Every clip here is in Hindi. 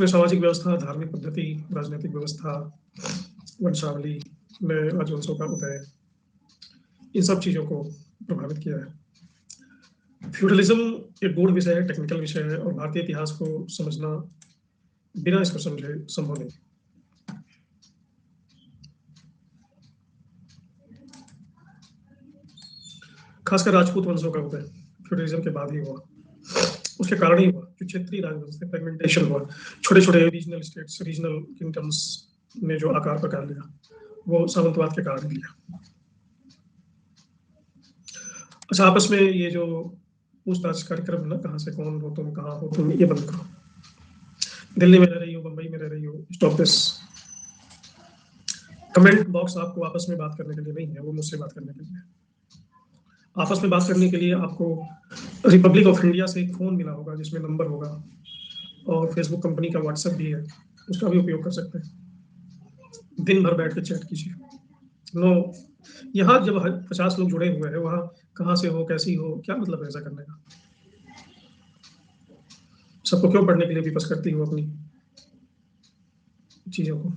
उसमें सामाजिक व्यवस्था, धार्मिक पद्धति, राजनीतिक व्यवस्था, वंशावली में राजवंशों का उदय, इन सब चीज़ों को प्रभावित किया है। फ्यूडलिज्म एक गूढ़ विषय है, टेक्निकल विषय है, और भारतीय इतिहास को समझना बिना इसको समझे संभव नहीं। खासकर राजपूत वंशों का उदय फ्यूडलिज्म के बाद ही हुआ। उसके कारण ही हुआ जो क्षेत्रीय राजवंश थे, फ्रेगमेंटेशन हुआ, छोटे छोटे रीजनल स्टेट्स, रीजनल किंगडम्स ने जो आकार प्रकार लिया, वो सामंतवाद के कारण लिया। अच्छा, आपस में ये जो पूछताछ कार्यक्रम ना, कहाँ से कौन हो तुम, कहाँ हो तुम, ये बंद करो। दिल्ली में रह रही हो, बंबई में रह रही हो, स्टॉप दिस। कमेंट बॉक्स आपको आपस में बात करने के लिए नहीं है, वो मुझसे बात करने के लिए। आपस में बात करने के लिए आपको रिपब्लिक ऑफ इंडिया से एक फ़ोन मिला होगा जिसमें नंबर होगा, और फेसबुक कंपनी का व्हाट्सएप भी है, उसका भी उपयोग कर सकते हैं। दिन भर बैठ के चैट कीजिए। नो, यहाँ जब 50 लोग जुड़े हुए हैं, वहाँ कहाँ से हो, कैसी हो, क्या मतलब है ऐसा करने का? सबको क्यों पढ़ने के लिए विपक्ष करती हो अपनी चीज़ों को?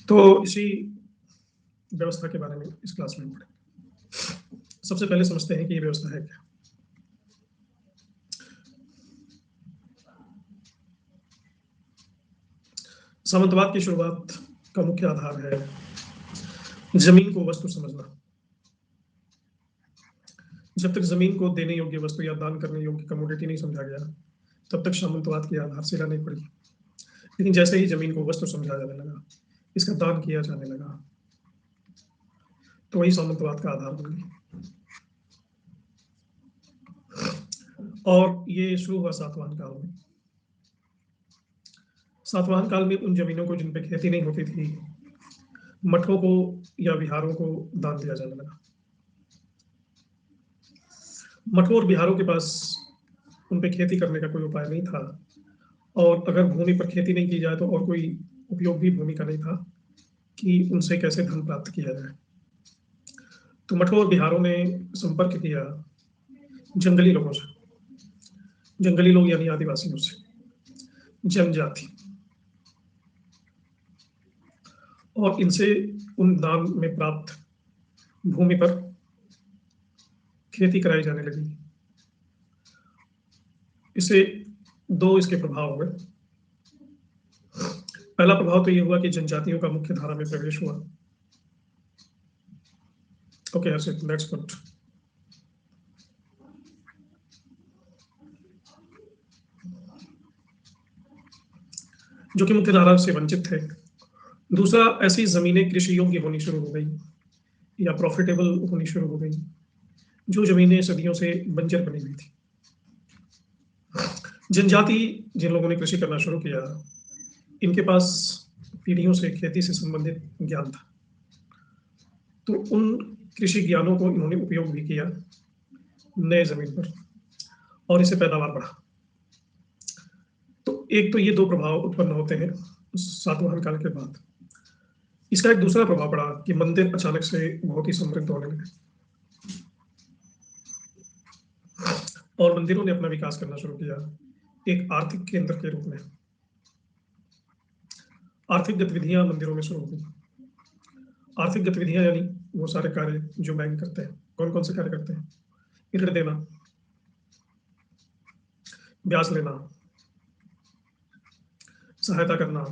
तो इसी व्यवस्था के बारे में इस क्लास में पढ़ेंगे। सबसे पहले समझते हैं कि ये व्यवस्था है क्या। सामंतवाद की शुरुआत का मुख्य आधार है जमीन को वस्तु समझना। जब तक जमीन को देने योग्य वस्तु या दान करने योग्य कमोडिटी नहीं समझा गया, तब तक सामंतवाद की आधारशिला नहीं पड़ी। लेकिन जैसे ही जमीन को वस्तु समझा जाने लगा, इसका दान किया जाने लगा, तो वही सामंतवाद का आधार बन गई। और ये शुरू हुआ सातवाहन काल में। सातवाहन काल में उन जमीनों को जिन पे खेती नहीं होती थी, मठों को या विहारों को दान दिया जाने लगा। मठों और विहारों के पास उन पे खेती करने का कोई उपाय नहीं था, और अगर भूमि पर खेती नहीं की जाए तो और कोई उपयोग भी भूमि का नहीं था कि उनसे कैसे धन प्राप्त किया जाए। तो मठों और विहारों ने संपर्क किया जंगली लोगों से, जंगली लोग यानी आदिवासियों से, जनजाति, और इनसे उन दान में प्राप्त भूमि पर खेती कराई जाने लगी। इससे दो इसके प्रभाव हुए। पहला प्रभाव तो ये हुआ कि जनजातियों का मुख्य धारा में प्रवेश हुआ। Okay, Harshit, let's good. जो कि मुख्य धारा से वंचित थे। दूसरा, ऐसी जमीनें कृषि योग्य होनी शुरू हो गई या प्रॉफिटेबल होनी शुरू हो गई जो जमीनें सदियों से बंजर बनी हुई थी। जनजाति जिन लोगों ने कृषि करना शुरू किया, इनके पास पीढ़ियों से खेती से संबंधित ज्ञान था, तो उन कृषि ज्ञानों को इन्होंने उपयोग भी किया नए जमीन पर, और इससे पैदावार बढ़ा। तो एक तो ये दो प्रभाव उत्पन्न होते हैं सातवाहन काल के बाद। इसका एक दूसरा प्रभाव पड़ा कि मंदिर अचानक से बहुत ही समृद्ध होने लगे, और मंदिरों ने अपना विकास करना शुरू किया एक आर्थिक केंद्र के रूप में। आर्थिक गतिविधियां मंदिरों में शुरू हो गई। आर्थिक गतिविधियां यानी वो सारे कार्य जो बैंक करते हैं। कौन कौन से कार्य करते हैं? ऋण देना, ब्याज लेना, सहायता करना।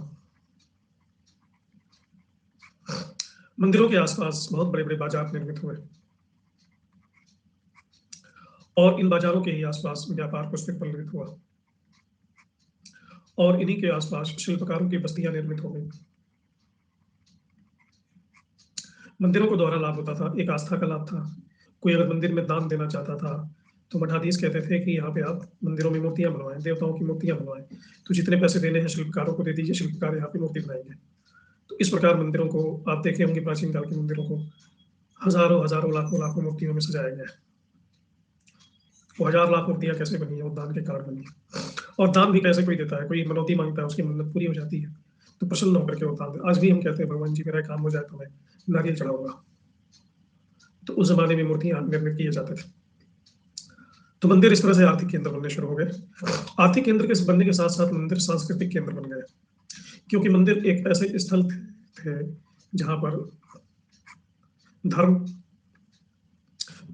मंदिरों के आसपास बहुत बड़े बड़े बाजार निर्मित हुए और इन बाजारों के ही आसपास व्यापार कुछ प्रफुल्लित हुआ और इन्हीं के आसपास शिल्पकारों की बस्तियां निर्मित हो गई। मंदिरों को दोहरा लाभ होता था। एक आस्था का लाभ था। कोई अगर मंदिर में दान देना चाहता था तो मठाधीश कहते थे कि यहाँ पे आप मंदिरों में मूर्तियां बनवाएं, देवताओं की मूर्तियां बनवाएं, तो जितने पैसे देने हैं शिल्पकारों को दे दीजिए, शिल्पकार यहाँ पे मूर्ति बनाएंगे। तो इस प्रकार मंदिरों को आप देखे होंगे, प्राचीन काल के मंदिरों को हजारों हजारों लाखों लाखों मूर्तियों में सजाया गया है। वो 1000 लाख मूर्तियां कैसे बनी है? वो दान के कारण बनी है। और दान भी कैसे कोई देता है? कोई मनौती मांगता है, उसकी मन्नत पूरी हो जाती है तो प्रसन्न होकर के वो दान दे। आज भी हम कहते हैं भगवान जी मेरा काम हो जाए तो मैं नारियल चढ़ाऊंगा। तो उस जमाने में मूर्तियां निर्मित किए जाते थे। तो मंदिर इस तरह से आर्थिक केंद्र बनने शुरू हो गए। आर्थिक केंद्र के बनने के साथ साथ मंदिर सांस्कृतिक केंद्र बन गए, क्योंकि मंदिर एक ऐसे स्थल थे जहां पर धर्म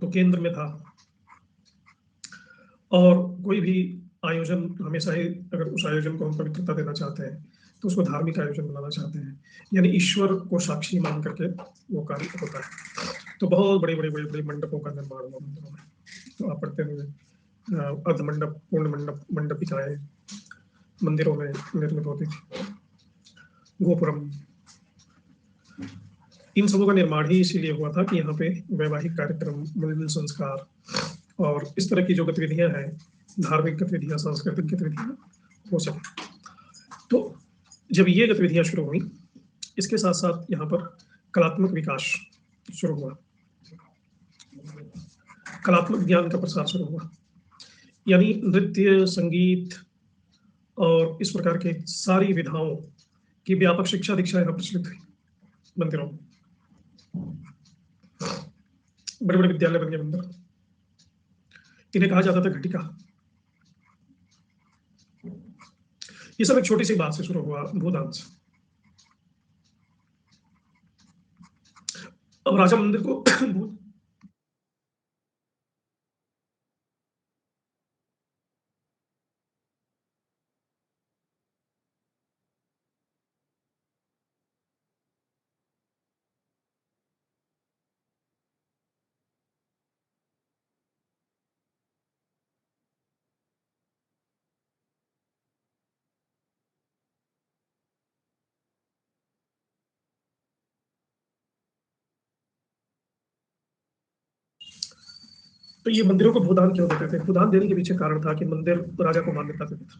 तो केंद्र में था और कोई भी आयोजन हमेशा ही, अगर उस आयोजन को हम पवित्रता देना चाहते हैं तो उसको धार्मिक आयोजन बनाना चाहते हैं, यानी ईश्वर को साक्षी मान करके वो कार्य होता है। तो बहुत बड़े बड़े बड़े बड़े मंडपों का निर्माण हुआ मंदिरों में। तो आप पढ़ते हुए अर्ध मंडप, पूर्ण मंडप, मंडपिकाएं मंदिरों में निर्मित होती थी। गोपुरम, इन सबों का निर्माण ही इसीलिए हुआ था कि यहाँ पे वैवाहिक कार्यक्रम, मंडल संस्कार और इस तरह की जो गतिविधियां हैं, धार्मिक गतिविधियां, सांस्कृतिक गतिविधियां हो सके। तो जब ये गतिविधियां शुरू हुई, इसके साथ साथ यहाँ पर कलात्मक विकास शुरू हुआ, कलात्मक ज्ञान का प्रसार शुरू हुआ, यानी नृत्य, संगीत और इस प्रकार के सारी विधाओं की व्यापक शिक्षा दीक्षा यहाँ प्रचलित हुई मंदिरों में। बड़े बड़े विद्यालय बन गए मंदिर। इन्हें कहा जाता था घटिका। ये सब एक छोटी सी बात से शुरू हुआ, भूदान से। अब राजा मंदिर को तो ये मंदिरों को भूदान क्यों देते थे? भूदान देने के पीछे कारण था कि मंदिर राजा को मान्यता देते थे।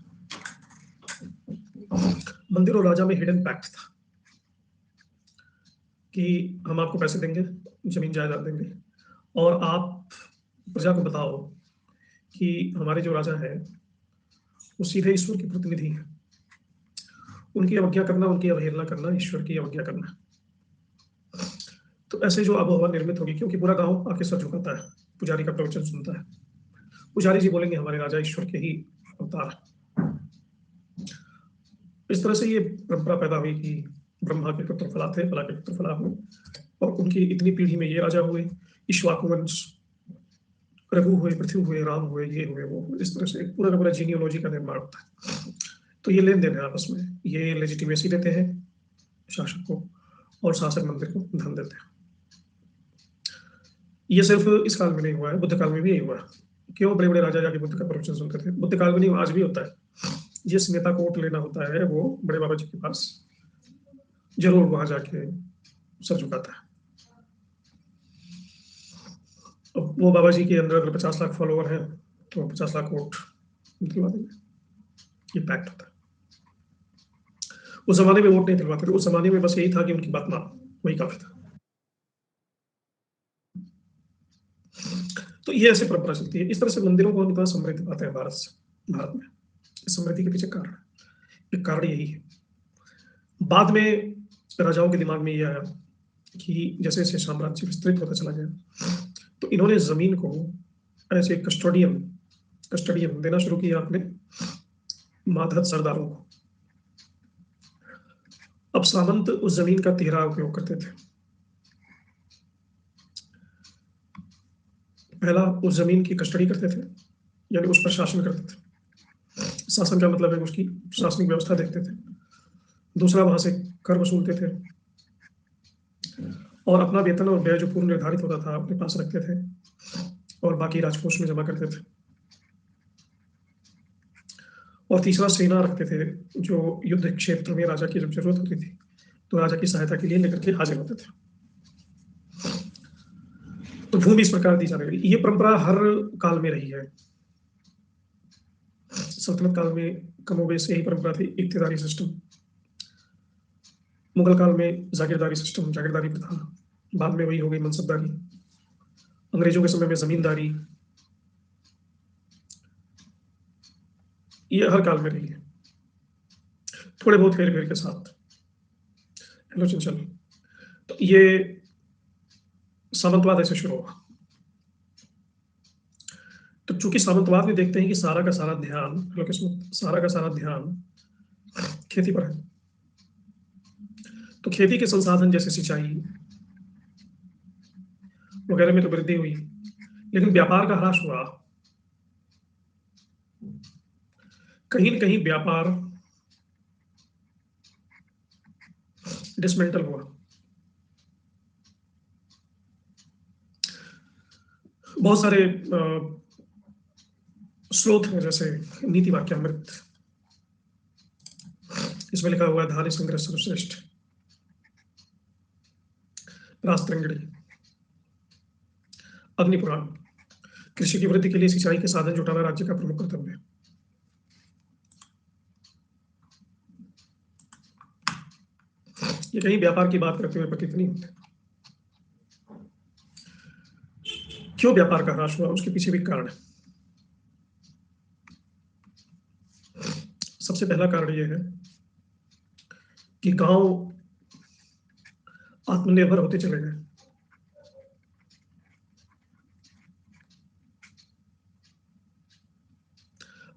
मंदिर और राजा में हिडन पैक्ट था कि हम आपको पैसे देंगे, जमीन जायदाद देंगे और आप प्रजा को बताओ कि हमारे जो राजा है वो सीधे ईश्वर के प्रतिनिधि हैं। उनकी अवज्ञा करना, उनकी अवहेलना करना, ईश्वर की अवज्ञा करना। तो ऐसे जो आबोहवा निर्मित होगी, क्योंकि पूरा गांव आके सर झुकाता है, पुजारी का प्रवचन सुनता है। पुजारी जी बोलेंगे हमारे राजा ईश्वर के ही अवतार है। इस तरह से ये परंपरा पैदा हुई कि ब्रह्मा के पुत्र फला थे, फला के पुत्र फला हुए, और उनकी इतनी पीढ़ी में ये राजा हुए, इक्ष्वाकु वंश, रघु हुए, पृथ्वी हुए, राम हुए, ये हुए, वो हुए। इस तरह से पूरा का पूरा जीनियोलॉजी का निर्माण होता है। तो ये लेन देन है आपस में, ये लेजिटिमेसी देते हैं शासक को और शासक मंदिर को धन देते हैं। ये सिर्फ इस काल में नहीं हुआ है, बुद्ध काल में भी यही हुआ है। क्यों? बड़े बड़े राजा जाके बुद्ध का प्रवचन सुनते थे। बुद्ध काल में नहीं, आज भी होता है। जिस नेता को वोट लेना होता है वो बड़े बाबा जी के पास जरूर वहां जाके सर झुकाता है। अब वो बाबा जी के अंदर अगर 50 लाख फॉलोवर हैं तो 50 लाख वोट दिलवा देंगे। ये पैक्ट होता है। उस जमाने में वोट नहीं दिलवाते थे, उस जमाने में बस यही था कि उनकी बात मानो, वही काफी था। तो ये ऐसे परंपरा चलती है। इस तरह से मंदिरों को हम इतना समृद्ध पाते हैं भारत में। इस समृद्धि के पीछे कारण, एक कारण यही है। बाद में राजाओं के दिमाग में ये आया कि जैसे जैसे साम्राज्य विस्तृत होता चला गया तो इन्होंने जमीन को ऐसे कस्टोडियन कस्टोडियन देना शुरू किया अपने मातहत सरदारों को। अब सामंत उस जमीन का तिहरा उपयोग करते थे। पहला, उस जमीन की कस्टडी करते थे, यानी उस पर शासन करते थे। शासन का मतलब है उसकी प्रशासनिक व्यवस्था देखते थे। दूसरा, वहां से कर वसूलते थे और अपना वेतन और व्यय जो पूर्व निर्धारित होता था अपने पास रखते थे और बाकी राजकोष में जमा करते थे। और तीसरा, सेना रखते थे जो युद्ध क्षेत्र में राजा की जब जरूरत होती थी तो राजा की सहायता के लिए लेकर के हाजिर होते थे। तो भूमि इस प्रकार दी जा रही है। ये परंपरा हर काल में रही है। सल्तनत काल में कमोबेश यही परंपरा थी, इक्तिदारी सिस्टम। मुगल काल में जागीरदारी सिस्टम, जागीरदारी प्रथा। बाद में वही हो गई मनसबदारी। अंग्रेजों के समय में जमींदारी। ये हर काल में रही है, थोड़े बहुत हेर फेर के साथ। हेलो चंचल। तो ये सामंतवाद ऐसे शुरू हुआ। तो चूंकि सामंतवाद में देखते हैं कि सारा का सारा ध्यान, हेलो किस्मत, सारा का सारा ध्यान खेती पर है। तो खेती के संसाधन जैसे सिंचाई वगैरह में तो वृद्धि हुई, लेकिन व्यापार का ह्रास हुआ। कहीं न कहीं व्यापार डिसमेंटल हुआ। बहुत सारे स्रोत हैं, जैसे नीति वाक्यामृत, इसमें लिखा हुआ है धान्य संग्रह सर्वश्रेष्ठ। राजतरंगिणी, अग्निपुराण, कृषि की वृद्धि के लिए सिंचाई के साधन जुटाना राज्य का प्रमुख कर्तव्य है। ये कहीं व्यापार की बात करते हुए प्रतीत नहीं होते। क्यों व्यापार का ह्रास हुआ, उसके पीछे भी कारण है। सबसे पहला कारण यह है कि गांव आत्मनिर्भर होते चले गए।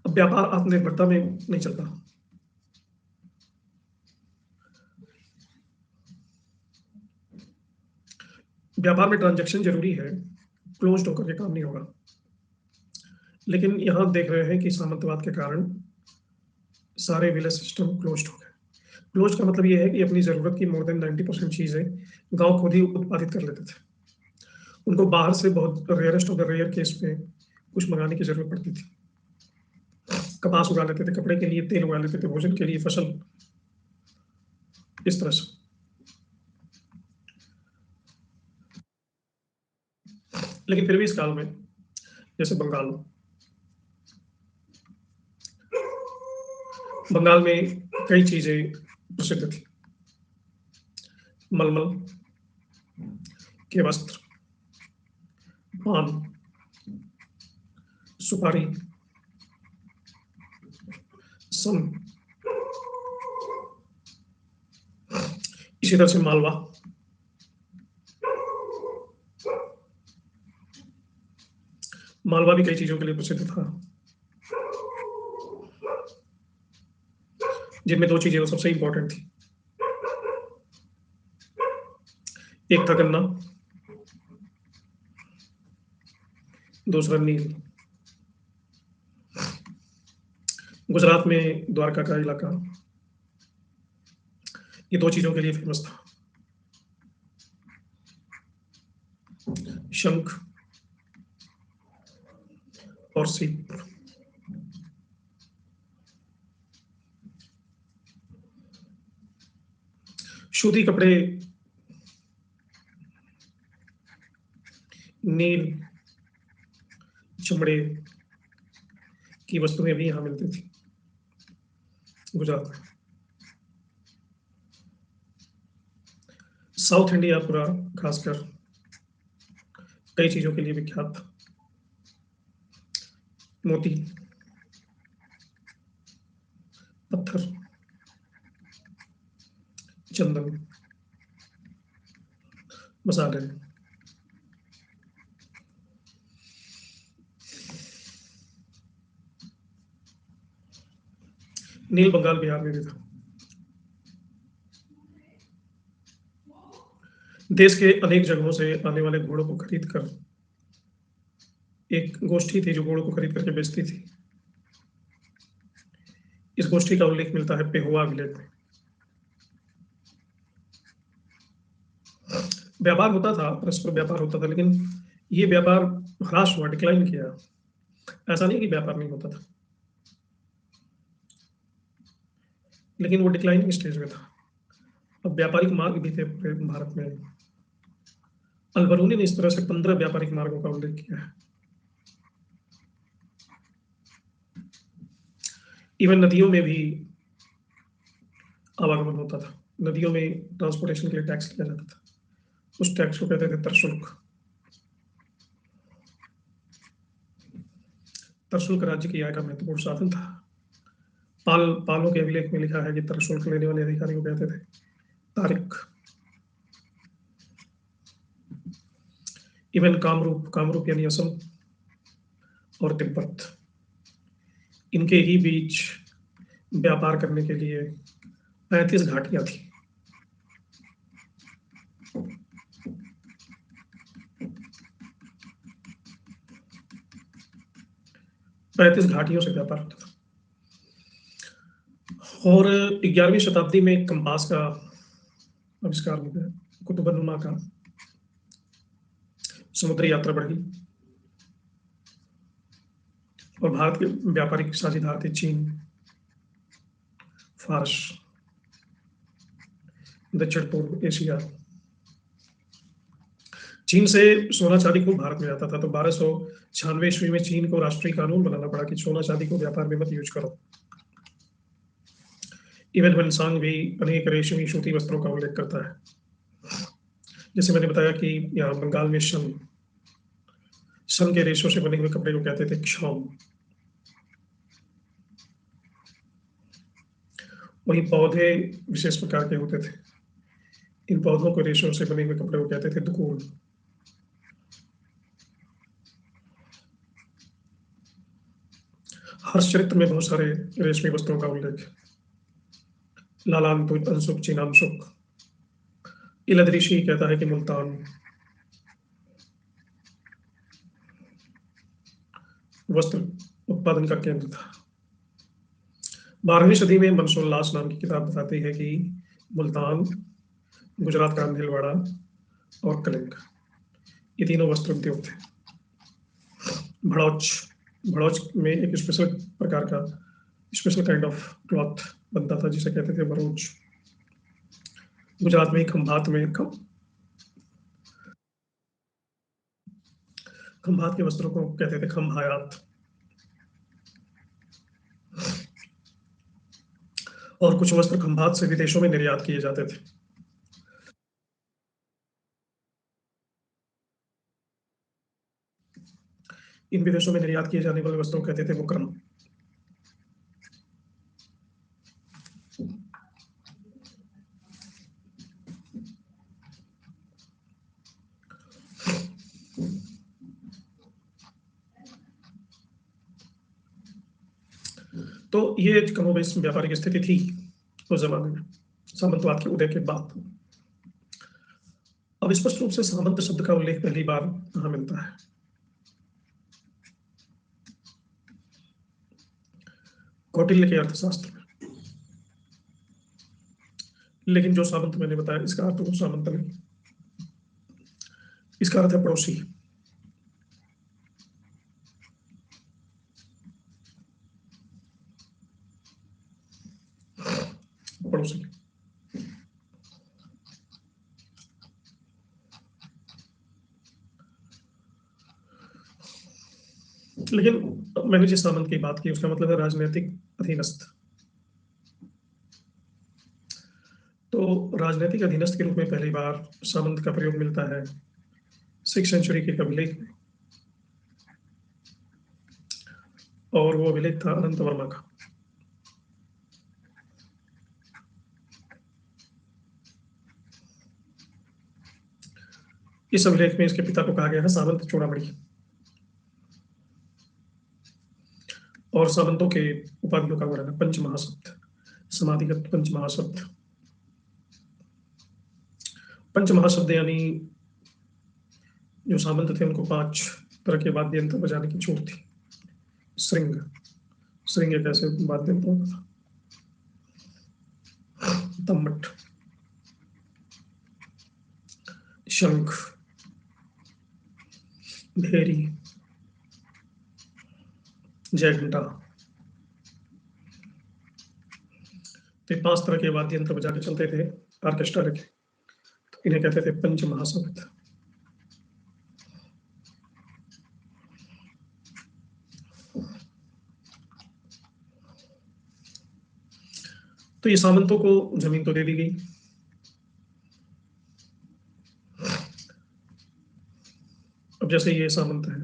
अब व्यापार आत्मनिर्भरता में नहीं चलता। व्यापार में ट्रांजैक्शन जरूरी है, क्लोज्ड होकर के काम नहीं होगा। लेकिन यहां देख रहे हैं कि सामंतवाद के कारण सारे विलेज सिस्टम क्लोज्ड हो गए। क्लोज का मतलब ये है कि अपनी जरूरत की मोर देन 90% चीजें गांव खुद ही उत्पादित कर लेते थे। उनको बाहर से बहुत rarest of the rare case में कुछ मंगाने की जरूरत पड़ती थी। कपास उगा लेते थे, कपड़े के लिए तेल उगा लेते थे, भोजन के लिए फसल, इस तरह से। लेकिन फिर भी इस काल में, जैसे बंगाल में कई चीजें प्रसिद्ध थी। मलमल के वस्त्र, पान, सुपारी, सन, इसी तरह से मालवा। मालवा भी कई चीजों के लिए प्रसिद्ध था, जिनमें दो चीजें तो सबसे इंपॉर्टेंट थी। एक था गन्ना, दूसरा नील। गुजरात में द्वारका का इलाका ये दो चीजों के लिए फेमस था, शंख और सीप। सूती कपड़े, नील, चमड़े की वस्तुएं भी यहाँ मिलती थी गुजरात में। साउथ इंडिया पूरा खासकर कई चीजों के लिए विख्यात था। मोती, पत्थर, चंदन, मसाले। नील बंगाल बिहार में भी था। देश के अनेक जगहों से आने वाले घोड़ों को खरीद कर एक गोष्ठी थी जो घोड़ों को खरीद करके बेचती थी। इस गोष्ठी का उल्लेख मिलता है पेहोवा विलेज में। व्यापार होता था, परस्पर व्यापार होता था, लेकिन ये व्यापार ह्रास हुआ, डिक्लाइन किया। ऐसा नहीं कि व्यापार नहीं होता था, लेकिन वो डिक्लाइनिंग स्टेज में था। अब व्यापारिक मार्ग भी थे पूरे भारत में। अलबरूनी ने इस तरह से 15 व्यापारिक मार्गों का उल्लेख किया है। इवन नदियों में भी आवागमन होता था। नदियों में ट्रांसपोर्टेशन के लिए टैक्स लिया जाता था। उस टैक्स को कहते थे तरशुल्क। तरशुल्क राज्य की आय का महत्वपूर्ण साधन था। पालों के अभिलेख में लिखा है कि तरशुल्क लेने वाले अधिकारी को कहते थे तारिक। इवन कामरूप यानी असम और तिब्बत, इनके ही बीच व्यापार करने के लिए 35 घाटियां थी। 35 घाटियों से व्यापार होता था। और 11वीं शताब्दी में कंपास का आविष्कार हो गया, कुतुबनुमा का। समुद्री यात्रा बढ़ गई और भारत के व्यापारिक साझेदार थे चीन, फारस, दक्षिण पूर्व एशिया। चीन से सोना चांदी खूब भारत में आता था, तो 1296 ईस्वी में चीन को राष्ट्रीय कानून बनाना पड़ा कि सोना चांदी को व्यापार में मत यूज करो। इवन वनसांग भी अनेक रेशमी सूती वस्त्रों का उल्लेख करता है। जैसे मैंने बताया कि यहाँ बंगाल में शन के रेशों से बने हुए कपड़े को कहते थे क्षौम। वही पौधे विशेष प्रकार के होते थे। इन पौधों को रेशों से बने हुए कपड़े को कहते थे दुकून। हर्षचरित्र में बहुत सारे रेशमी वस्त्रों का उल्लेख। लालान अंशुक चीनांशुक। इलदृशी कहता है कि मुल्तान वस्त्र उत्पादन का केंद्र था। 12वीं सदी में मनसोल्लास नाम की किताब बताती है कि मुल्तान, गुजरात का भीलवाड़ा और कलिंग, ये तीनों वस्त्र उद्योग थे। भड़ौच में एक स्पेशल काइंड ऑफ क्लॉथ बनता था जिसे कहते थे भरूच। गुजरात में खंभात के वस्त्रों को कहते थे खम्हायात। और कुछ वस्त्र खंभात से विदेशों में निर्यात किए जाते थे। इन विदेशों में निर्यात किए जाने वाले वस्त्रों को कहते थे मुकरम। तो ये कमोबेश व्यापारिक स्थिति थी उस जमाने में, सामंतवाद के उदय के बाद। अब स्पष्ट रूप से सामंत शब्द का उल्लेख पहली बार कहाँ मिलता है? कौटिल्य के अर्थशास्त्र में। लेकिन जो सामंत मैंने बताया, इसका अर्थ वो सामंत नहीं, इसका अर्थ है पड़ोसी। पड़ोसी। लेकिन मैंने जिस सामंत की बात की उसका मतलब है राजनीतिक अधीनस्थ। तो राजनीतिक अधीनस्थ के रूप में पहली बार सामंत का प्रयोग मिलता है 6th सेंचुरी के अभिलेख में, और वो अभिलेख था अनंत वर्मा का। इस अभिलेख में इसके पिता को कहा गया है सामंत चूड़ामणि, और सामंतों के उपाधियों का वर्णन है पंचमहासप्त, समाधिगत पंचमहासप्त। पंच महाशब्द यानी जो सामंत थे उनको 5 तरह के वाद्य यंत्र बजाने की छूट थी। श्रृंग, श्रृंग एक ऐसे वाद्य यंत्र होता था। तम्मट, शंख, भेरी, जय घंटा, तो 5 तरह के वाद्य यंत्र बजा के चलते थे ऑर्केस्ट्रा के, तो इन्हें कहते थे पंच महाशब्द। तो ये सामंतों को जमीन तो दे दी गई, अब जैसे ये सामंत है,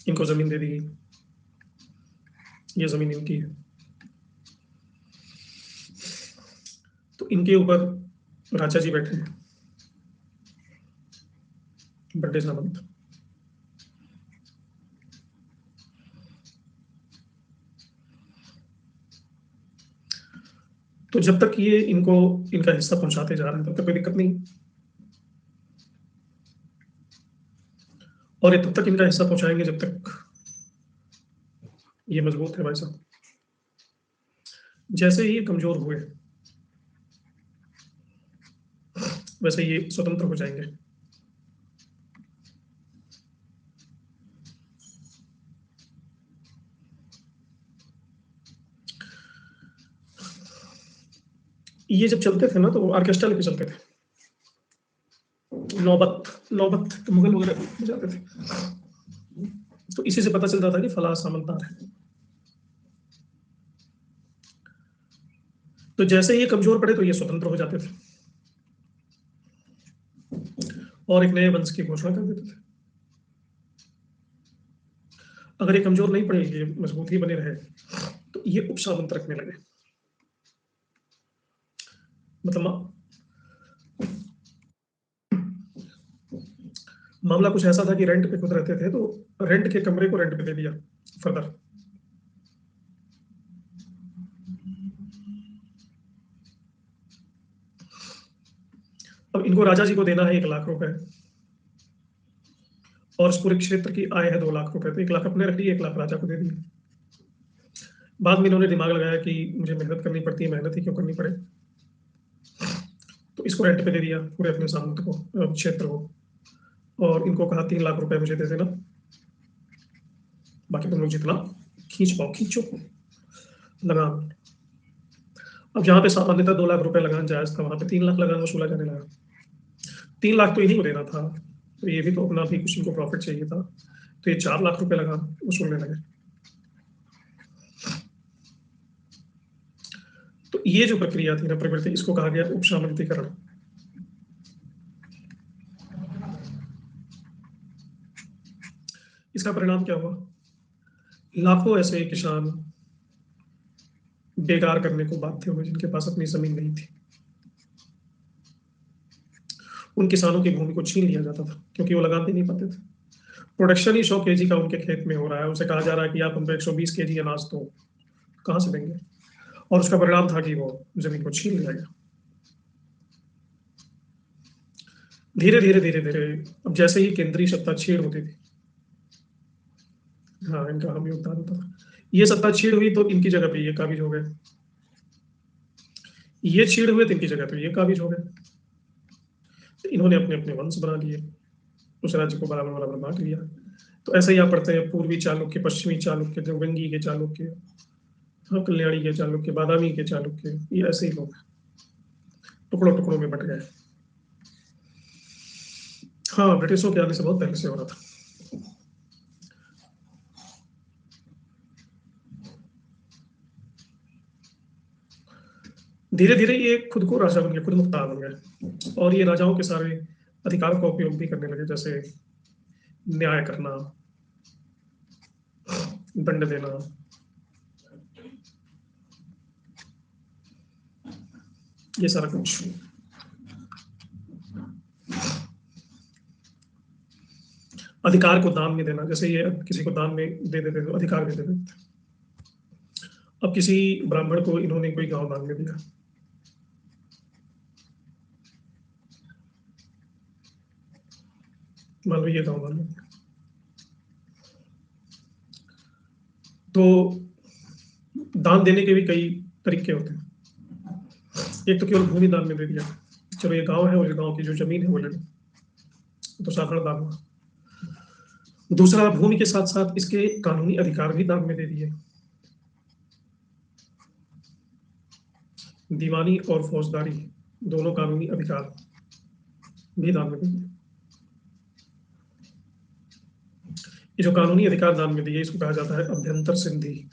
इनको जमीन दे दी गई, ये जमीन इनकी है, तो इनके ऊपर राजा जी बैठे हैं, बड़े सामंत। तो जब तक ये इनको इनका हिस्सा पहुंचाते जा रहे हैं तब तक कोई दिक्कत नहीं, और ये तब तक इनका हिस्सा पहुंचाएंगे जब तक ये मजबूत है भाई साहब। जैसे ही ये कमजोर हुए वैसे ये स्वतंत्र हो जाएंगे। ये जब चलते थे ना तो ऑर्केस्ट्रा लेके चलते थे, नौबत, नौबत तो मुगल वगैरह बजाते थे, तो इसी से पता चलता था कि फलां सामंतार है। तो जैसे ये कमजोर पड़े तो ये स्वतंत्र हो जाते थे और एक नए वंश की घोषणा कर देते थे। अगर ये कमजोर नहीं पड़े, ये मजबूत ही बने रहे, तो ये उपसामंत रखने लगे। मतलब मामला कुछ ऐसा था कि रेंट पे खुद रहते थे, तो रेंट के कमरे को रेंट पे दे दिया फर्दर। अब इनको राजा जी को देना है 1 लाख रुपए, और इस पूरे क्षेत्र की आय है 2 लाख रुपए, तो 1 लाख अपने रख लिए, 1 लाख राजा को दे दिए। बाद में इन्होंने दिमाग लगाया कि मुझे मेहनत करनी पड़ती है, मेहनत ही क्यों करनी पड़े, तो इसको रेंट पे दे दिया पूरे अपने सामंत को, क्षेत्र को, और इनको कहा 3 लाख रुपए मुझे दे देना, बाकी तुम लोग जितना खींच पाओ खींचो लगान। अब जहाँ पे सामान्यतः 2 लाख रुपए लगान जायज था, वहां पे 3 लाख लगान वसूला जाने लगा। 3 लाख तो इन्हीं को देना था, तो ये भी तो अपना भी कुछ इनको प्रॉफिट चाहिए था, तो ये 4 लाख रुपए लगान वसूलने लगे। तो ये जो प्रक्रिया थी ना प्रवृत्ति, इसको कहा गया उपसामंतीकरण। इसका परिणाम क्या हुआ, लाखों ऐसे किसान बेकार करने को बाध्य हुए जिनके पास अपनी जमीन नहीं थी। उन किसानों की भूमि को छीन लिया जाता था क्योंकि वो लगान भी नहीं पाते थे। प्रोडक्शन ही 100 केजी का उनके खेत में हो रहा है, उनसे कहा जा रहा है कि आप हमको 120 केजी अनाज दो, कहाँ से देंगे, और उसका परिणाम था कि वो जमीन को छीन लिया गया। धीरे धीरे धीरे धीरे अब जैसे ही केंद्रीय सत्ता छीड़ होती थी, हाँ इनका हम योगदान होता था, ये सत्ता छीड़ हुई तो इनकी जगह पे ये काबिज हो गए, ये छीड़ हुए तो इनकी जगह पे ये काबिज हो गए, तो इन्होंने अपने अपने वंश बना लिए, उस राज्य को बराबर बराबर बांट लिया। तो ऐसे ही आप पढ़ते हैं पूर्वी चालुक्य, पश्चिमी चालुक्य, देवगंगी के चालुक्य, हाँ कल्याणी के चालुक्य, बादामी के चालुक्य, ये ऐसे ही लोग टुकड़ों टुकड़ों में बट गए। हाँ ब्रिटिशों के आने से बहुत पहले से हो रहा था। धीरे धीरे ये खुद को राजा बन गए, खुद मुख्तार बन गए, और ये राजाओं के सारे अधिकारों का उपयोग भी करने लगे, जैसे न्याय करना, दंड देना, ये सारा कुछ। अधिकार को दान में देना, जैसे ये किसी को दान में दे देते तो अधिकार में दे देते। अब किसी ब्राह्मण को इन्होंने कोई गांव दान में दिया, मान लो ये गांव दान में दिया, तो दान देने के भी कई तरीके होते हैं। एक तो केवल भूमि दान में दे दिया, चलो ये गांव है और ये गांव की जो जमीन है वो ले लो, तो साधारण दान हुआ। दूसरा, भूमि के साथ साथ इसके कानूनी अधिकार भी दान में दे दिए, दीवानी और फौजदारी दोनों कानूनी अधिकार भी दान में दे दिए। ये जो कानूनी अधिकार दान में दिए इसको कहा जाता है अभ्यंतर संधि।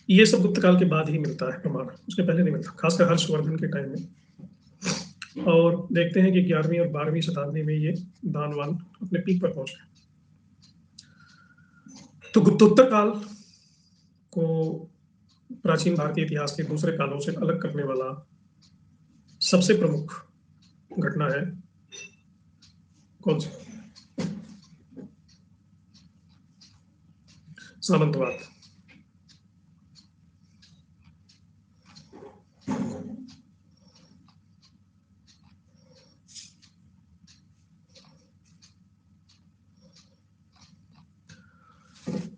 ये सब गुप्त काल के बाद ही मिलता है प्रमाण, उसके पहले नहीं मिलता, खासकर हर्षवर्धन के टाइम में। और देखते हैं कि 11वीं और 12वीं शताब्दी में ये दानवान अपने पीक पर पहुंच गए। तो गुप्तोत्तर काल को प्राचीन भारतीय इतिहास के दूसरे कालों से अलग करने वाला सबसे प्रमुख घटना है कौन सी? सामंतवाद।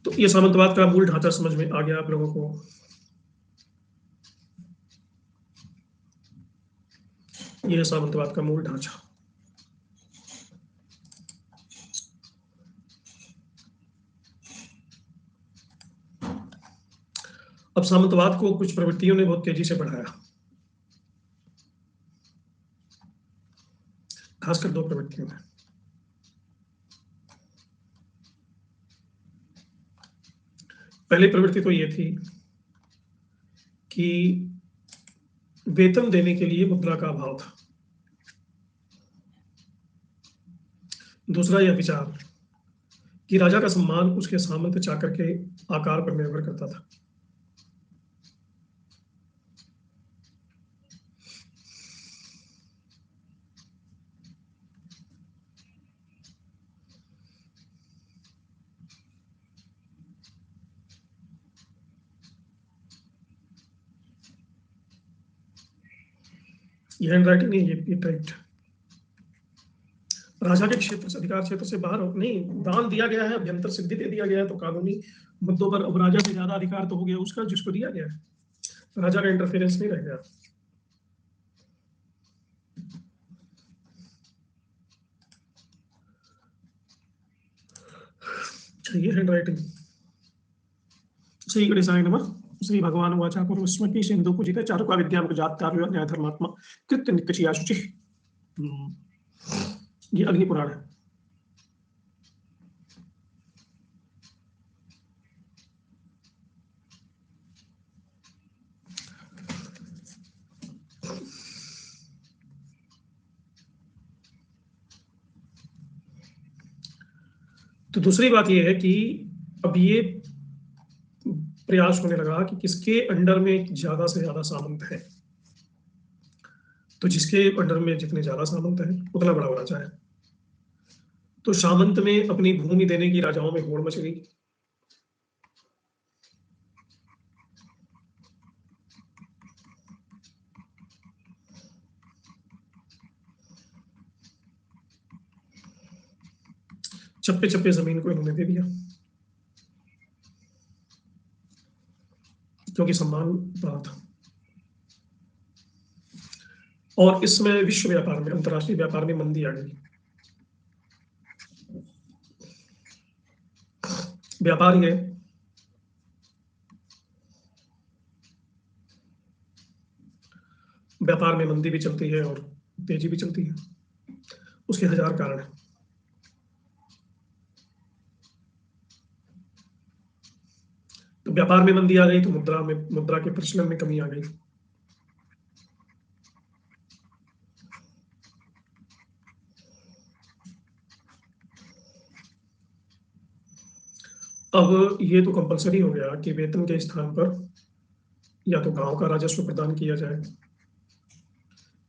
तो ये सामंतवाद का मूल ढांचा समझ में आ गया आप लोगों को? ये है सामंतवाद का मूल ढांचा। अब सामंतवाद को कुछ प्रवृत्तियों ने बहुत तेजी से बढ़ाया, खासकर दो प्रवृत्तियों ने। पहली प्रवृत्ति तो ये थी कि वेतन देने के लिए मुद्रा का अभाव था। दूसरा यह विचार कि राजा का सम्मान उसके सामंत चाकर के आकार पर निर्भर करता था। ये हैंड राइटिंग नहीं, ये टाइप्ड। राजा के क्षेत्र से, अधिकार क्षेत्र से बाहर नहीं, दान दिया गया है, अभ्यंतर सिद्धि दे दिया गया है, तो कानूनी मुद्दों पर अब राजा से ज्यादा अधिकार तो हो गया उसका जिसको दिया गया है, राजा का इंटरफेरेंस नहीं रह गया। ये हैंड राइटिंग। श्री गणेशाय नमः। श्री भगवान वाचा पूर्वस्मृति सिंधु पूजित चारुका विद्याम जात कार्य न्याय धर्मात्मा कृत्य नित्य चिया शुचि। ये अग्नि पुराण है। तो दूसरी बात यह है कि अब ये प्रयास होने लगा कि किसके अंडर में ज्यादा से ज्यादा सामंत है, तो जिसके अंडर में जितने ज्यादा सामंत है उतना बड़ा राजा है। तो सामंत में अपनी भूमि देने की राजाओं में होड़ मच गई। चप्पे चप्पे जमीन को इन्होंने दे दिया क्योंकि सम्मान बड़ा था। और इसमें विश्व व्यापार में, अंतरराष्ट्रीय व्यापार में मंदी आ गई। व्यापार है, व्यापार में मंदी भी चलती है और तेजी भी चलती है, उसके हजार कारण हैं। तो व्यापार में मंदी आ गई तो मुद्रा के प्रचलन में कमी आ गई। अब ये तो कंपलसरी हो गया कि वेतन के स्थान पर या तो गांव का राजस्व प्रदान किया जाए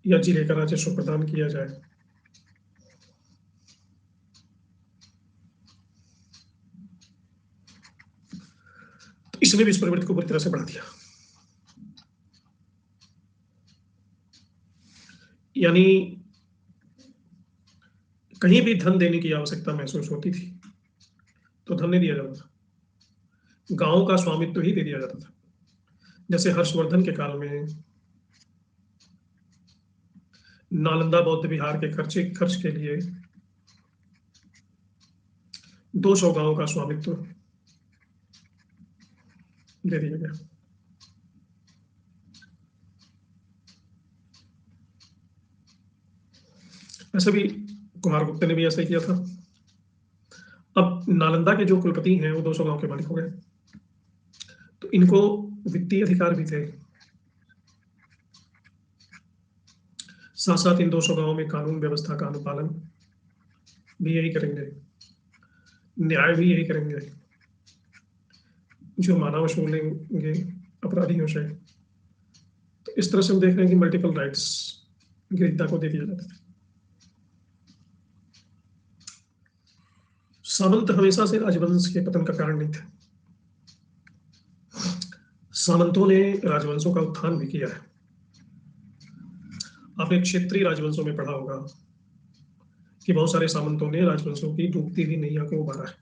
या जिले का राजस्व प्रदान किया जाए। तो इसने भी इस प्रवृत्ति को बुरी तरह से बढ़ा दिया। यानी कहीं भी धन देने की आवश्यकता महसूस होती थी तो धन नहीं दिया जाता था, गांव का स्वामित्व ही दे दिया जाता था। जैसे हर्षवर्धन के काल में नालंदा बौद्ध विहार के खर्च के लिए 200 गांव का स्वामित्व दे दिया गया। ऐसे भी कुमारगुप्त ने भी ऐसा ही किया था। अब नालंदा के जो कुलपति हैं वो 200 गांव के मालिक हो गए, तो इनको वित्तीय अधिकार भी थे। साथ साथ इन 200 गांवों में कानून व्यवस्था का अनुपालन भी यही करेंगे, न्याय भी यही करेंगे, जुर्माना वसूलेंगे अपराधियों से। तो इस तरह से हम देख रहे हैं कि मल्टीपल राइट्स गिरफ्तार को दे दिया जाता था। सामंत हमेशा से राजवंश के पतन का कारण नहीं थे। सामंतों ने राजवंशों का उत्थान भी किया है। आपने क्षेत्रीय राजवंशों में पढ़ा होगा कि बहुत सारे सामंतों ने राजवंशों की डूबती हुई नैया को उबारा है।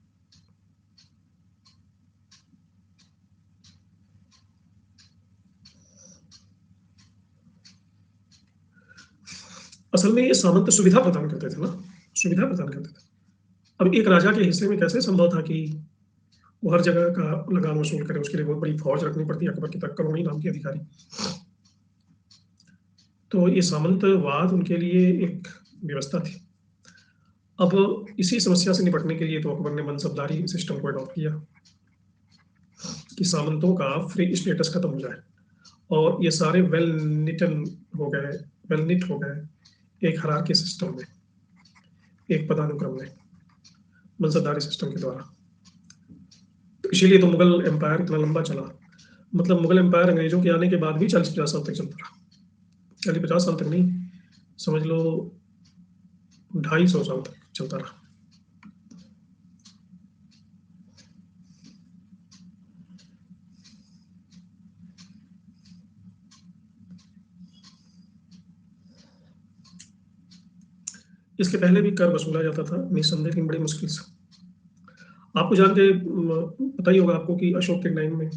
असल में ये सामंत सुविधा प्रदान करते थे ना, सुविधा प्रदान करते थे। अब एक राजा के हिस्से में कैसे संभव था कि वो हर जगह का लगान वसूल करे? उसके लिए बहुत बड़ी फौज रखनी पड़ती है, अकबर की तक करोड़ी नाम के अधिकारी। तो ये सामंतवाद उनके लिए एक व्यवस्था थी। अब इसी समस्या से निपटने के लिए तो अकबर ने मनसबदारी सिस्टम को अडॉप्ट किया कि सामंतों का फ्री स्टेटस खत्म हो जाए और ये सारे वेल निटन हो गए, वेल निट हो गए एक हायरार्की सिस्टम में, एक पदानुक्रम में, मनसबदारी सिस्टम के द्वारा। तो इसीलिए तो मुगल एम्पायर इतना लंबा चला। मतलब मुगल एम्पायर अंग्रेजों के आने के बाद भी 40-50 साल तक चलता रहा। 40-50 साल तक नहीं, समझ लो 250 साल तक चलता रहा। इसके पहले भी कर वसूला जाता था निस्संदेह, लेकिन बड़ी मुश्किल से। आपको जान के पता ही होगा आपको कि अशोक के टाइम में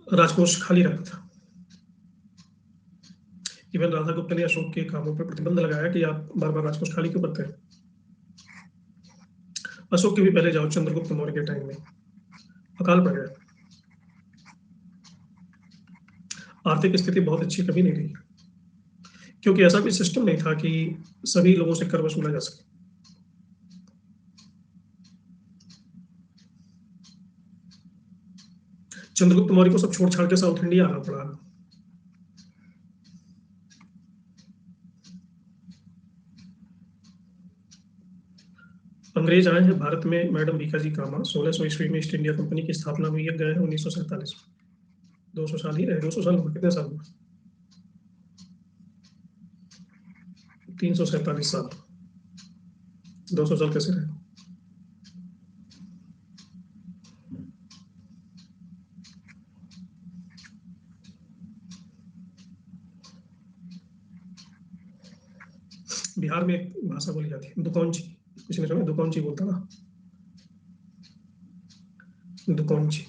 राजकोष खाली रहता था। इवन राधा गुप्त ने अशोक के कामों पर प्रतिबंध लगाया कि आप बार बार राजकोष खाली क्यों करते हैं। अशोक के भी पहले जाओ, चंद्रगुप्त मौर्य के टाइम में अकाल पड़ गया। आर्थिक स्थिति बहुत अच्छी कभी नहीं रही, क्योंकि ऐसा भी सिस्टम नहीं था कि सभी लोगों से कर वसूला जा सके। चंद्रगुप्त मौर्य को सब छोड़ छाड़ के साउथ इंडिया आना पड़ा। अंग्रेज आए हैं भारत में, मैडम भीखाजी कामा। 1600 ईस्वी में ईस्ट इंडिया कंपनी की स्थापना हुई है, गए हैं 1947 में। 200 साल ही रहे। 200 साल हुए, कितने साल हुए? 347 साल। 200 साल कैसे रहे? बिहार में एक भाषा बोली जाती है दुकौंची। किसी ने सुना? दुकौंची बोलता ना, दुकौंची।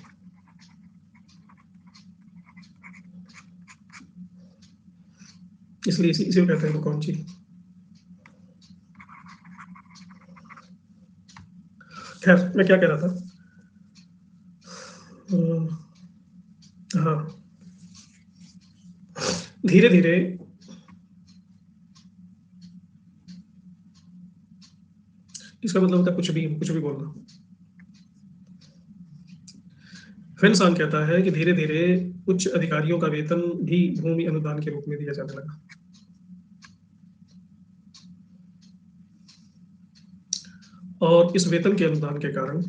इसलिए इसे कहते हैं दुकौंची। खैर, मैं क्या कह रहा था? हाँ, धीरे धीरे इसका मतलब होता है कुछ भी बोलना। फेनसान कहता है कि धीरे धीरे उच्च अधिकारियों का वेतन भी भूमि अनुदान के रूप में दिया जाने लगा। और इस वेतन के अनुदान के कारण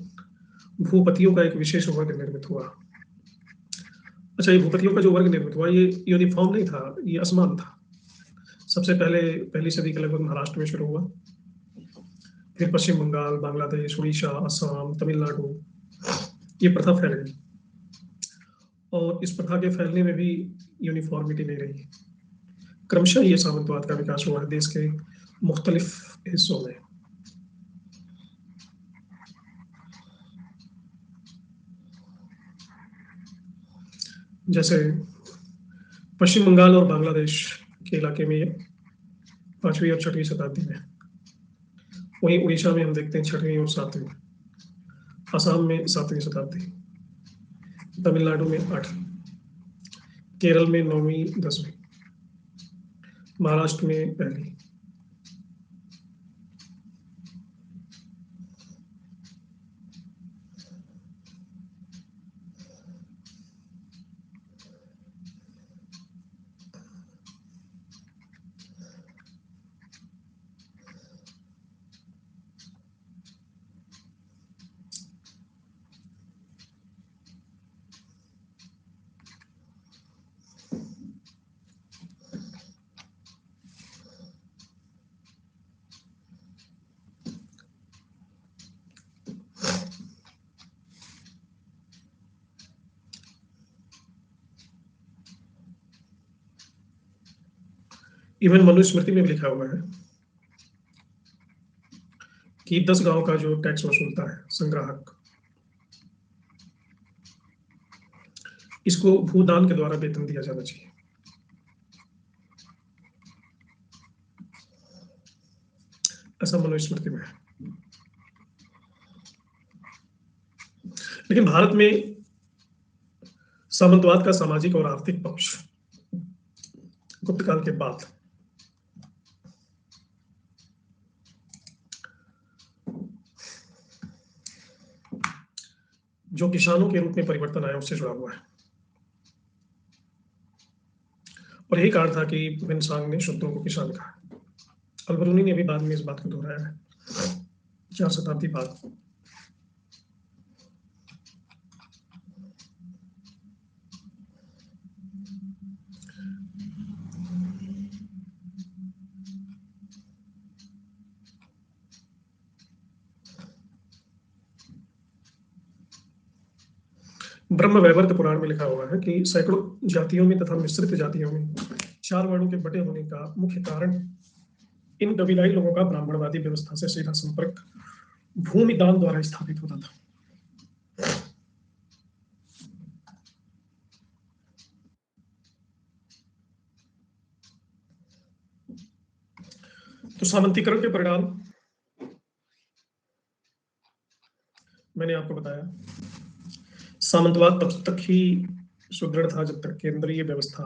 भूपतियों का एक विशेष वर्ग निर्मित हुआ। अच्छा, ये भूपतियों का जो वर्ग निर्मित हुआ, ये यूनिफॉर्म नहीं था, ये असमान था। सबसे पहले पहली सदी के लगभग महाराष्ट्र में शुरू हुआ, फिर पश्चिम बंगाल, बांग्लादेश, उड़ीसा, असम, तमिलनाडु, ये प्रथा फैल गई। और इस प्रथा के फैलने में भी यूनिफॉर्मिटी नहीं रही। क्रमशः ये सामंतवाद का विकास हुआ है देश के मुख्तलिफ हिस्सों में। जैसे पश्चिम बंगाल और बांग्लादेश के इलाके में ये 5वीं और 6वीं शताब्दी में, वहीं उड़ीसा में हम देखते हैं 6वीं और 7वीं, असम में 7वीं शताब्दी, तमिलनाडु में 8वीं, केरल में 9वीं 10वीं, महाराष्ट्र में पहली। इवन मनुस्मृति में भी लिखा हुआ है कि 10 गांव का जो टैक्स वसूलता है संग्राहक, इसको भूदान के द्वारा वेतन दिया जाना चाहिए। ऐसा मनुस्मृति में है। लेकिन भारत में सामंतवाद का सामाजिक और आर्थिक पक्ष गुप्त काल के बाद जो किसानों के रूप में परिवर्तन आया उससे जुड़ा हुआ है। और यही कारण था कि विंसांग ने शुद्धों को किसान कहा। अलबरूनी ने भी बाद में इस बात को दोहराया है 4 शताब्दी बाद। ब्रह्म वैवर्त पुराण में लिखा हुआ है कि सैकड़ों जातियों में तथा मिश्रित जातियों में 4 वर्णों के बटे होने का मुख्य कारण इन कबीलाई लोगों का ब्राह्मणवादी व्यवस्था से सीधा संपर्क भूमि दान द्वारा स्थापित होता था। तो सामंतीकरण के परिणाम मैंने आपको बताया। सामंतवाद तब तक ही सुदृढ़ था जब तक केंद्रीय व्यवस्था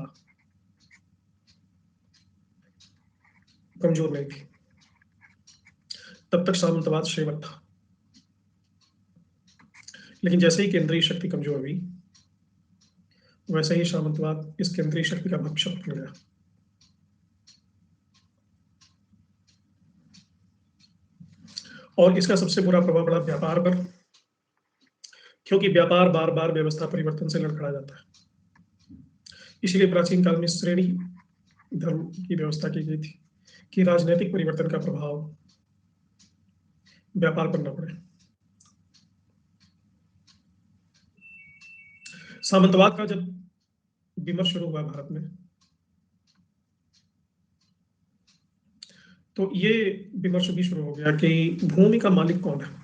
कमजोर नहीं थी, तब तक सामंतवाद श्रीमंत था। लेकिन जैसे ही केंद्रीय शक्ति कमजोर हुई, वैसे ही सामंतवाद इस केंद्रीय शक्ति का भक्षक बन गया। और इसका सबसे बुरा प्रभाव पड़ा व्यापार पर, क्योंकि व्यापार बार बार व्यवस्था परिवर्तन से लड़खड़ा जाता है। इसलिए प्राचीन काल में श्रेणी धर्म की व्यवस्था की गई थी कि राजनीतिक परिवर्तन का प्रभाव व्यापार पर न पड़े। सामंतवाद का जब विमर्श शुरू हुआ भारत में, तो ये विमर्श भी शुरू हो गया कि भूमि का मालिक कौन है।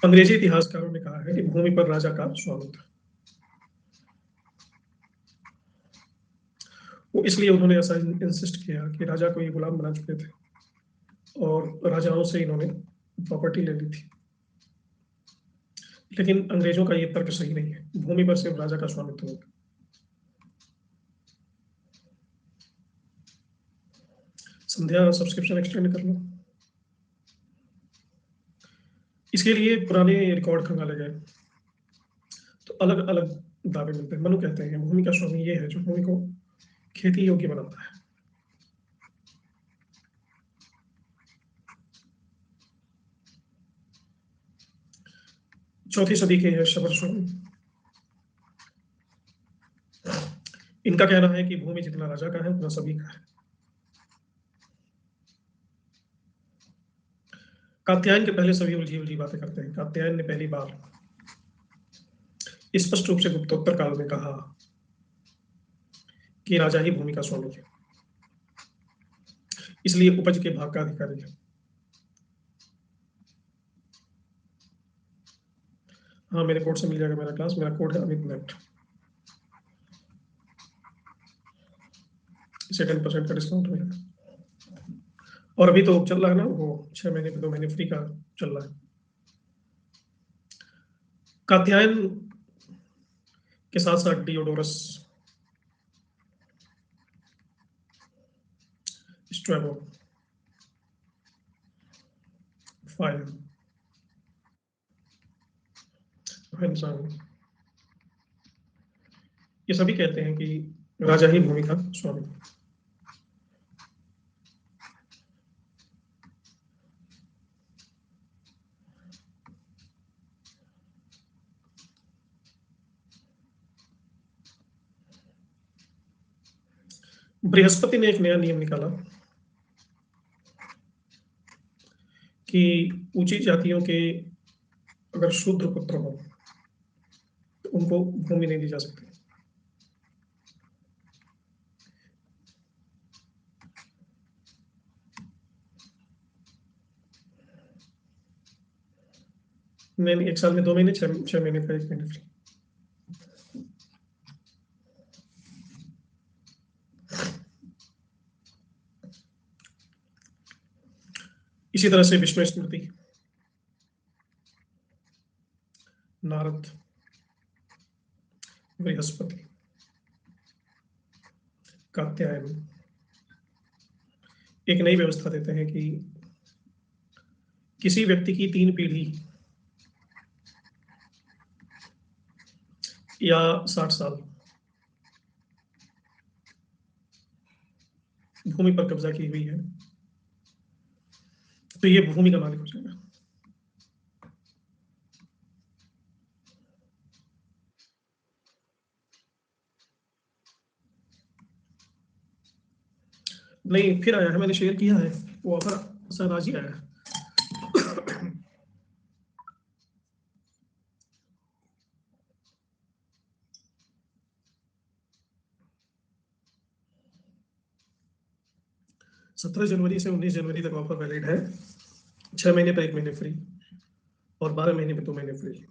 अंग्रेजी इतिहासकारों ने कहा है कि भूमि पर राजा का स्वामित्व। वो इसलिए उन्होंने ऐसा इंसिस्ट किया कि राजा को ये गुलाम बना चुके थे और राजाओं से इन्होंने प्रॉपर्टी ले ली थी। लेकिन अंग्रेजों का ये तर्क सही नहीं है, भूमि पर सिर्फ राजा का स्वामित्व होगा। संध्या सब्सक्रिप्शन एक्सटेंड कर लो। इसके लिए पुराने रिकॉर्ड खंगाले गए तो अलग अलग दावे मिलते हैं। मनु कहते हैं भूमि का स्वामी ये है जो भूमि को खेती योग्य बनाता है। चौथी सदी के हैं शबर स्वामी। इनका कहना है कि भूमि जितना राजा का है उतना सभी का है। कात्यायन के पहले सभी उलझी उलझी बातें करते हैं। कात्यायन ने पहली बार स्पष्ट रूप से गुप्तोत्तर काल में कहा कि राजा ही भूमि का स्वामी है, इसलिए उपज के भाग का अधिकारी है। हाँ, मेरे कोड से मिल जाएगा मेरा क्लास। मेरा कोड है अमित नेट। इसे 10% का डिस्काउंट मिलेगा। और अभी तो चल रहा है ना, वो 6 महीने 2 महीने फ्री का चल रहा है। कात्यायन के साथ साथ डियोडोरस, स्ट्रैबो, फाइन, ये सभी कहते हैं कि राजा ही भूमि का स्वामी है। बृहस्पति ने एक नया नियम निकाला कि ऊंची जातियों के अगर शूद्र पुत्र हो तो उनको भूमि नहीं दी जा सकती। नहीं, 1 साल में 2 महीने, 6 महीने का 1 महीने फ्री। इसी तरह से विष्णु स्मृति, नारद, बृहस्पति, कात्यायन एक नई व्यवस्था देते हैं कि किसी व्यक्ति की 3 पीढ़ी या 60 साल भूमि पर कब्जा की हुई है तो ये भूमि का मालिक हो जाएगा। नहीं, फिर आया है, मैंने शेयर किया है वो ऑफर, सर आज ही आया है। सत्रह जनवरी से 19 जनवरी तक ऑफर वैलिड है। 6 महीने पर 1 महीने फ्री और 12 महीने पर 2 महीने फ्री।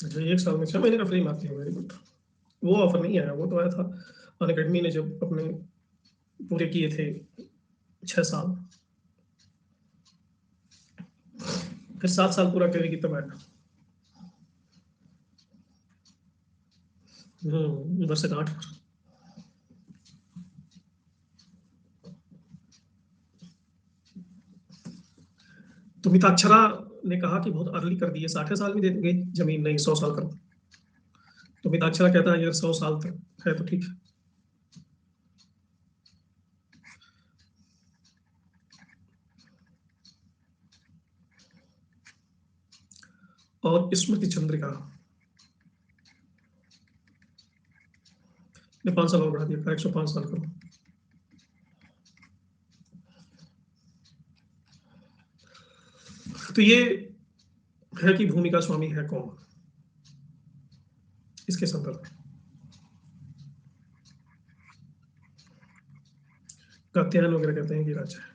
अच्छा, 1 साल में 6 महीने का फ्री मारती है, वेरी गुड। वो ऑफर नहीं आया, वो तो आया था अनअकैडमी ने जब अपने पूरे किए थे 6 साल, फिर 7 साल पूरा करेगी तब आएगा। वर्ष 8। तो मिताक्षरा ने कहा कि बहुत अर्ली कर दिए, 60 साल में दे देंगे जमीन, नहीं 100 साल करो। तो मिताक्षरा कहता है अगर 100 साल तक है तो ठीक है। और स्मृति चंद्रिका ने 5 साल और बढ़ा दिया, 105 साल करो। तो ये है कि भूमि का स्वामी है कौन इसके संदर्भ में। कात्यायन वगैरह कहते हैं कि राजा है।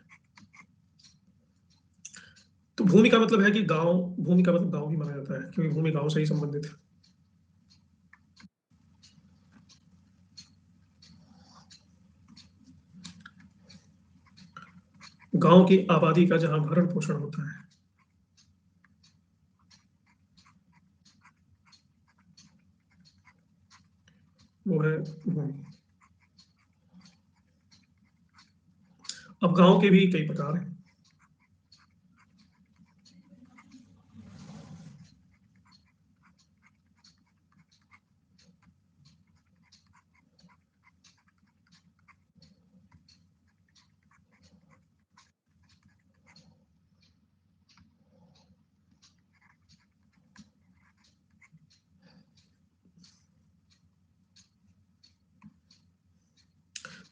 तो भूमि का मतलब है कि गांव, भूमि का मतलब गांव ही माना जाता है क्योंकि भूमि गांव से ही संबंधित है। गांव की आबादी का जहां भरण पोषण होता है, वो है भूमि। अब गांव के भी कई प्रकार हैं।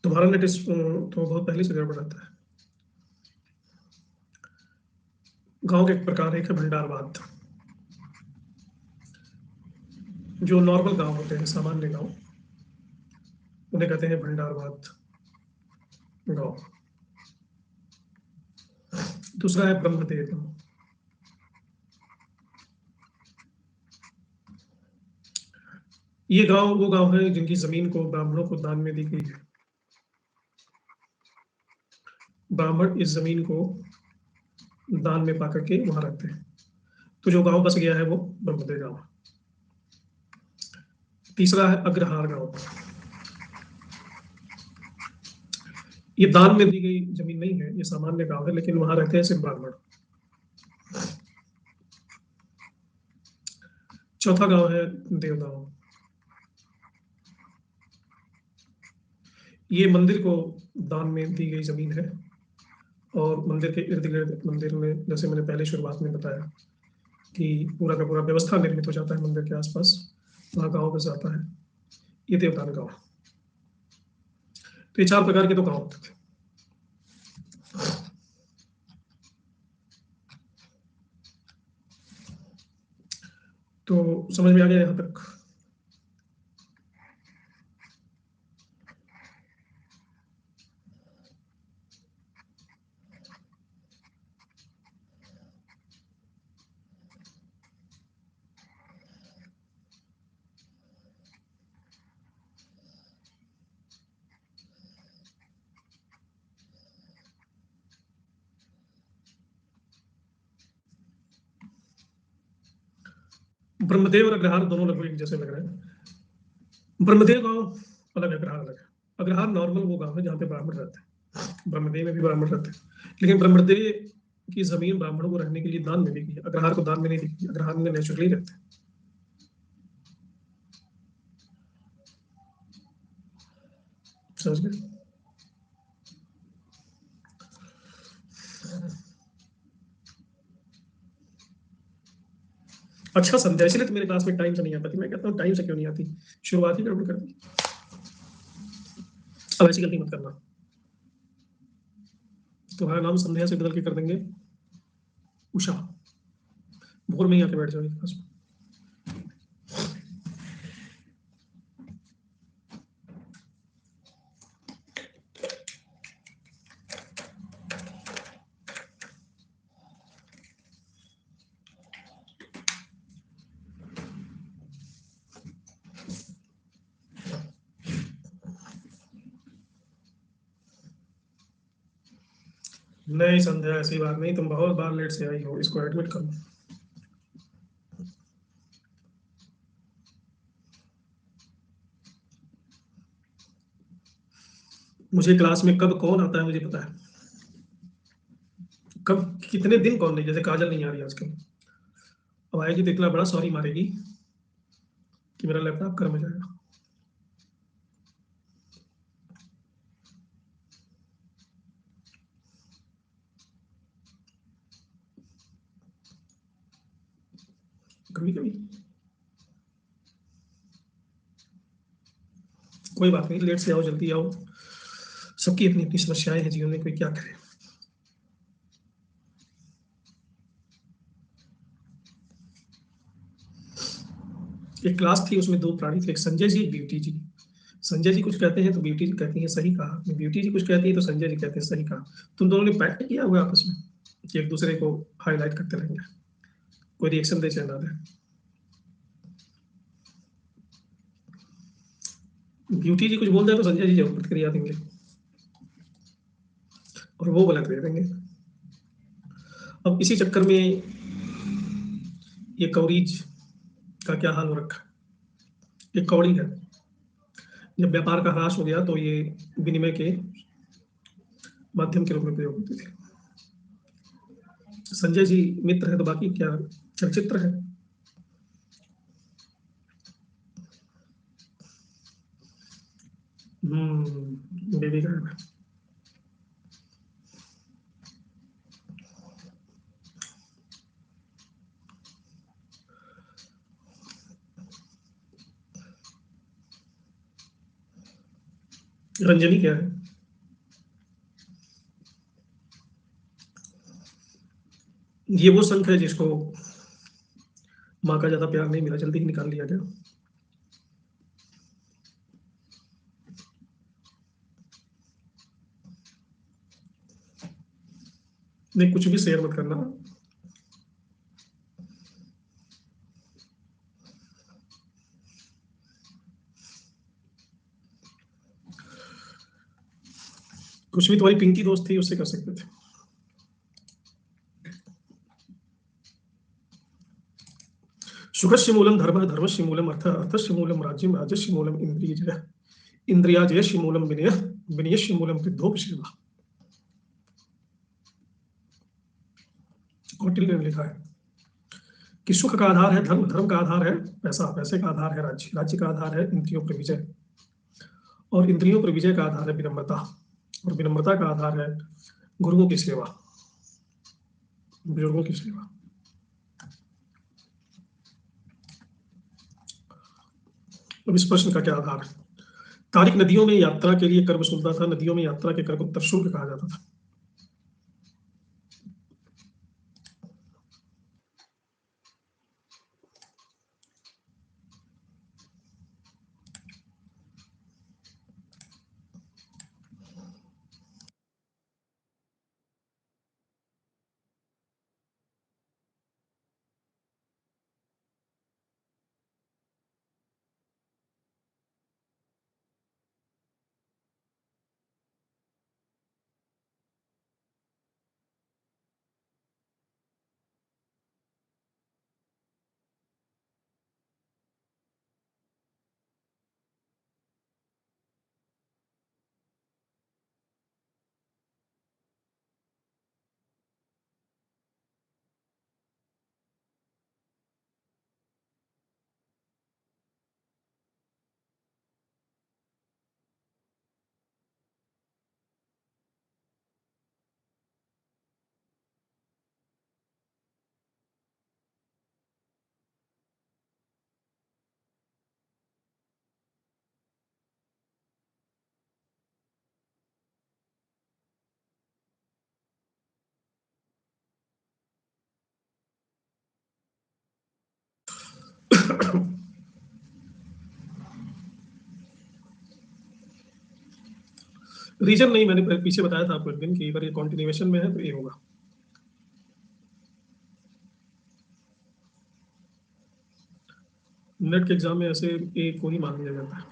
तुम्हारा नेट तो बहुत पहले से गड़बड़ रहता है। गांव के एक प्रकार एक है भंडारवाद। जो नॉर्मल गांव होते हैं, सामान्य गांव, उन्हें कहते हैं भंडारवाद गांव। दूसरा है ब्रह्मदेव गांव। ये गांव वो गांव है जिनकी जमीन को ब्राह्मणों को दान में दी गई है। ब्राह्मण इस जमीन को दान में पाकर के वहां रहते हैं। तो जो गांव बस गया है वो ब्रह्मदेव गांव। तीसरा है अग्रहार गांव। ये दान में दी गई जमीन नहीं है, ये सामान्य गांव है, लेकिन वहां रहते हैं सिर्फ ब्राह्मण। चौथा गांव है देवगांव। ये मंदिर को दान में दी गई जमीन है, और मंदिर के इर्द गिर्द, मंदिर में जैसे मैंने पहले शुरुआत में बताया कि पूरा का पूरा व्यवस्था निर्मित हो जाता है मंदिर के आसपास, वहाँ गाँव बस जाता है। ये देवदान गाँव। तो ये चार प्रकार के तो गाँव होते थे। तो समझ में आ गया यहाँ तक? ब्रह्मदेव और अग्रहार दोनों लगभग एक जैसे लग रहे हैं। ब्रह्मदेव गांव अलग है, अग्रहार अलग है। अग्रहार नॉर्मल वो गांव है जहाँ पे ब्राह्मण रहते हैं। ब्रह्मदेव में भी ब्राह्मण रहते हैं, लेकिन ब्रह्मदेव की जमीन ब्राह्मणों को रहने के लिए दान में दी गई है, अग्रहार को दान में नहीं दी गई। अग्रहार में नेचुरली रहते हैं। समझ गए? अच्छा संध्या, इसलिए तो मेरे क्लास में टाइम से नहीं आ पाती। मैं कहता हूँ टाइम से क्यों नहीं आती, शुरुआत ही गड़बड़ कर दी। अब ऐसी गलती मत करना। तुम्हारा नाम संध्या से बदल के कर देंगे उषा। भोर में ही आके बैठ जाओ क्लास में। नहीं संध्या, ऐसी बात नहीं, तुम बहुत बार लेट से आई हो, इसको एडमिट करो। मुझे क्लास में कब कौन आता है मुझे पता है। कब कितने दिन कौन नहीं, जैसे काजल नहीं आ रही आजकल, अब आएगी तो इतना बड़ा सॉरी मारेगी कि मेरा लैपटॉप गर्म हो जाएगा। कभी कभी कोई बात नहीं, लेट से आओ जल्दी आओ, सबकी अपनी अपनी समस्याएं हैं जीवन में, कोई क्या करे। एक क्लास थी, उसमें दो प्राणी थे, एक संजय जी, एक ब्यूटी जी। संजय जी कुछ कहते हैं तो ब्यूटी जी कहती है सही कहा, ब्यूटी जी कुछ कहती है तो संजय जी कहते हैं सही कहा। तुम दोनों ने पैक्ट किया हुआ आपस में कि एक दूसरे को हाईलाइट करते रहेंगे, कोई रिएक्शन दे चाहे ना दे। ब्यूटी जी कुछ बोल दे तो संजय जी जरूर प्रतिक्रिया देंगे, और वो गलत दे देंगे। अब इसी चक्कर में ये कवरेज का क्या हाल हो रखा है। एक कौड़ी है, जब व्यापार का ह्रास हो गया तो ये विनिमय के माध्यम के रूप में प्रयोग होते थे। संजय जी मित्र है तो बाकी क्या चलचित्र है। बेबी का रंजनी क्या है। ये वो संख है जिसको माँ का ज्यादा प्यार नहीं मिला, जल्दी ही निकाल लिया गया। नहीं, कुछ भी शेयर मत करना। कुछ भी तुम्हारी पिंकी दोस्त थी उससे कर सकते थे। सुखस्य मूलम धर्म, धर्मस्य मूलम अर्थ, अर्थस्य मूलम राज्यम, राजस्य मूलम इंद्रिय, इंद्रियाजयस्य मूलम विनय, विनयस्य मूलम वृद्धोपसेवा। कौटिल्य ने लिखा है कि सुख का आधार है धर्म, धर्म का आधार है पैसा, पैसे का आधार है राज्य, राज्य का आधार है इंद्रियों पर विजय, और इंद्रियों पर विजय का आधार है विनम्रता, और विनम्रता का आधार है गुरुओं की सेवा, बुजुर्गों की सेवा। अब इस प्रश्न का क्या आधार है। तारिक नदियों में यात्रा के लिए कर वसूलता था, नदियों में यात्रा के कर को तरशुल्क कहा जाता था। रीजन नहीं, मैंने पीछे बताया था आपको एक दिन कि अगर ये कॉन्टिन्यूएशन में है तो ये होगा। नेट के एग्जाम में ऐसे ए को ही मान लिया जाता है।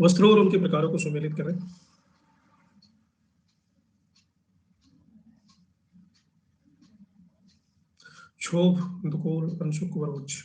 वस्त्रों और उनके प्रकारों को सुमेलित करें। क्षोभ, दुकोर, अंशुक, वरोच।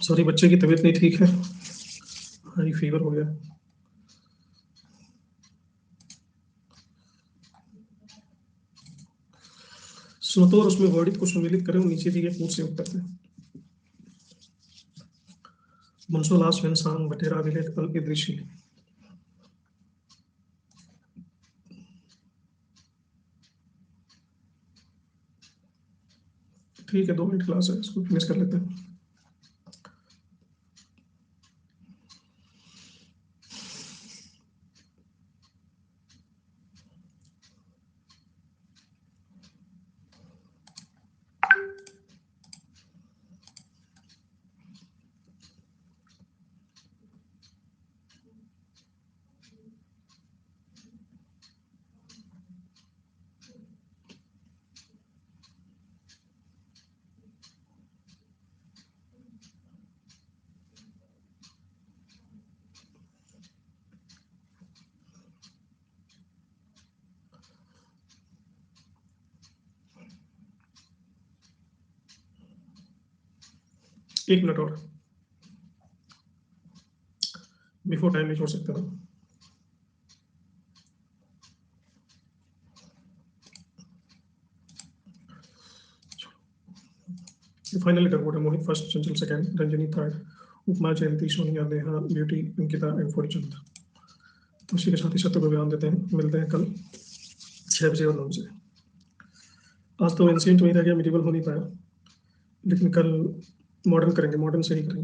सॉरी, बच्चे की तबीयत नहीं ठीक है, हाई फीवर हो गया। सुनो तो, और उसमें वर्डित को सम्मिलित करें और नीचे दिए कोड से उत्तर दें। मनसोला स्वयं बटेरा विलेट अल इद्रिशी। ठीक है, 2 मिनट क्लास है, इसको फिनिश कर लेते हैं। एक मिनट और, बिफोर टाइम नहीं छोड़ सकते ना। फाइनल लेटर कोड है। मोहित first, Chanchal second, Ranjani third, upma, Jayanti, Sonia, Neha, beauty, Ankita and Fortune. तो इसी के साथ ही सत्य को विराम देते हैं। मिलते हैं कल 6 बजे और 9 बजे। आज तो एंशिएंट वहीं रह गया, मिडिवल हो नहीं पाया, लेकिन कल मॉडर्न करेंगे, मॉडर्न से ही करेंगे।